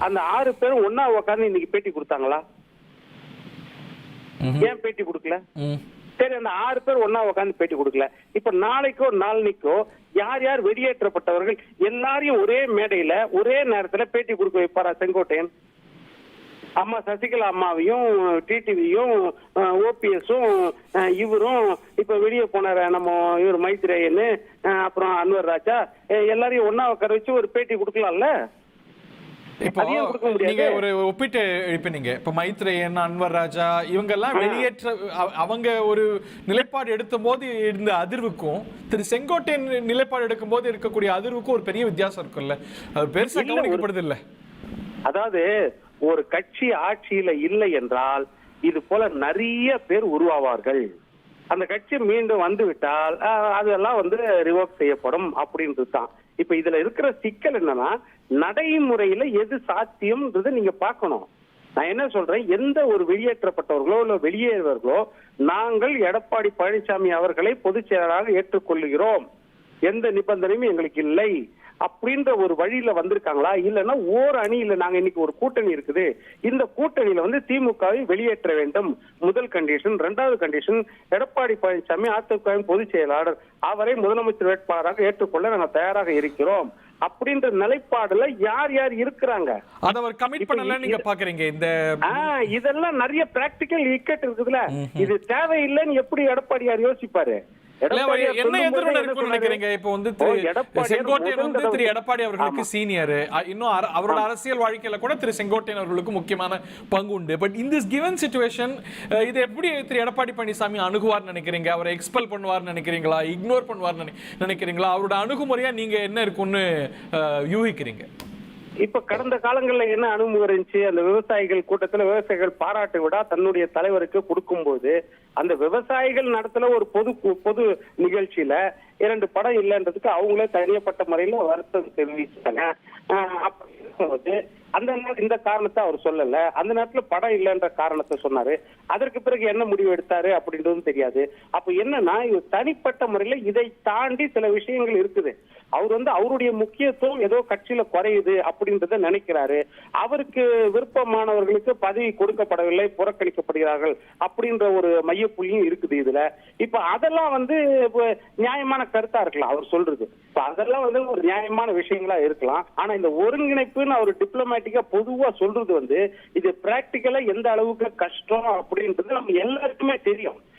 அந்த 6 பேரும் ஒன்னா உட்கார்ந்து இன்னைக்கு பேட்டி கொடுத்தாங்களா? ஏன் பேட்டி கொடுக்கல? சரி, அந்த 6 பேர் ஒன்னா உட்கார்ந்து பேட்டி கொடுக்கல. இப்ப நாளைக்கோ நாளைக்கோ யார் யார் வெளியேற்றப்பட்டவர்கள் எல்லாரையும் ஒரே மேடையில ஒரே நேரத்துல பேட்டி கொடுக்க வைப்பாரா செங்கோட்டையன்? அம்மா சசிகலா அம்மாவையும் டிடிவியும் ஓபிஎஸும் இவரும் இப்ப வெளியே போனார நம்ம இவர் மைத்ரேயன் அப்புறம் அன்வர் ராஜா எல்லாரையும் ஒன்னா உட்கார வச்சு ஒரு பேட்டி கொடுக்கலாம்ல? இப்போ நீங்க ஒரு ஒப்பிட்டு எழுப்பினீங்க. இப்ப மைத்ரேயன், அன்வர் ராஜா இவங்க எல்லாம் வெளியேற்ற அவங்க ஒரு நிலைப்பாடு எடுத்த போது இருந்த அதிர்வுக்கும் திரு செங்கோட்டையன் நிலைப்பாடு எடுக்கும் போது இருக்கக்கூடிய அதிர்வுக்கும் ஒரு பெரிய வித்தியாசம் இருக்குல்ல? அது பெருசா கவனிக்கப்படுது இல்ல? அதாவது ஒரு கட்சி ஆட்சியில இல்லை என்றால் இது போல நிறைய பேர் உருவாவார்கள். அந்த கட்சி மீண்டும் வந்து விட்டால் அதெல்லாம் ரிவோக் செய்யப்படும் அப்படின்றது தான். இப்ப இதுல இருக்கிற சிக்கல் என்னன்னா, நடைமுறையில எது சாத்தியம்ன்றது நீங்க பார்க்கணும். நான் என்ன சொல்றேன், எந்த ஒரு வெளியேற்றப்பட்டவர்களோ இல்ல வெளியேறுவர்களோ நாங்கள் எடப்பாடி பழனிசாமி அவர்களை பொதுச் செயலராக ஏற்றுக்கொள்கிறோம், எந்த நிபந்தனையும் எங்களுக்கு இல்லை அப்படின்ற ஒரு வழியில வந்திருக்காங்களா? இல்லைன்னா ஓர் அணியில நாங்க இன்னைக்கு ஒரு கூட்டணி இருக்குது, இந்த கூட்டணியில திமுகவை வெளியேற்ற வேண்டும் முதல் கண்டிஷன். 2வது கண்டிஷன், எடப்பாடி பழனிசாமி அதிமுகவின் பொதுச் செயலாளர், அவரை முதலமைச்சர் வேட்பாளராக ஏற்றுக்கொள்ள நாங்கள் தயாராக இருக்கிறோம் அப்படின்ற நிலைப்பாடுல யார் யார் இருக்கிறாங்க அத அவர் கமிட் பண்ணல நீங்க பாக்குறீங்க. இந்த இதெல்லாம் நிறைய பிராக்டிக்கல் இக்கட் இருக்குதுல. இது தேவையில்லைன்னு எப்படி எடப்பாடியார் யோசிப்பாரு? என்ன எதிர்வினை இருக்குன்னு நினைக்கிறீங்க? இப்போ செங்கோட்டையன் திரு எடப்பாடி அவர்களுக்கு சீனியர், இன்னும் அவரோட அரசியல் வாழ்க்கையில கூட திரு செங்கோட்டையன் அவர்களுக்கு முக்கியமான பங்கு உண்டு. But in this given situation இது எப்படி திரு எடப்பாடி பழனிசாமி அணுகுவார் நினைக்கிறீங்க? அவரை எக்ஸ்பெல் பண்ணுவார் நினைக்கிறீங்களா? இக்னோர் பண்ணுவார் நினைக்கிறீங்களா? அவரோட அணுகுமுறையா நீங்க என்ன இருக்குன்னு யூகிக்கிறீங்க? இப்ப கடந்த காலங்கள்ல என்ன அனுமதி இருந்துச்சு? அந்த விவசாயிகள் கூட்டத்துல விவசாயிகள் பாராட்டு விழா தன்னுடைய தலைவருக்கு கொடுக்கும் போது அந்த விவசாயிகள் நடத்துல ஒரு பொது நிகழ்ச்சியில 2 படம் இல்லைன்றதுக்கு அவங்களே தனியப்பட்ட முறையில வருத்தம் தெரிவிச்சாங்க. அப்படி இருக்கும்போது இந்த காரணத்தை அவர் சொல்லல. அந்த நேரத்துல படம் இல்லைன்ற காரணத்தை சொன்னாரு. அதற்கு பிறகு என்ன முடிவு எடுத்தாரு அப்படின்றதும் தெரியாது. அப்ப என்னன்னா, தனிப்பட்ட முறையில இதை தாண்டி சில விஷயங்கள் இருக்குது. அவர் அவருடைய முக்கியத்துவம் ஏதோ கட்சியில குறையுது அப்படின்றத நினைக்கிறாரு. அவருக்கு விருப்பமானவர்களுக்கு பதவி கொடுக்கப்படவில்லை, புறக்கணிக்கப்படுகிறார்கள் அப்படின்ற ஒரு மையப்புள்ளியும் இருக்குது இதுல. இப்ப அதெல்லாம் நியாயமான கருத்தா இருக்கலாம் அவர் சொல்றது. அதெல்லாம் ஒரு நியாயமான விஷயங்களா இருக்கலாம். ஆனா இந்த ஒருங்கிணைப்புன்னு அவர் டிப்ளமேட்டிக்கா பொதுவா சொல்றது இது பிராக்டிக்கலா எந்த அளவுக்கு கஷ்டம் அப்படின்றது நம்ம எல்லாருக்குமே தெரியும்.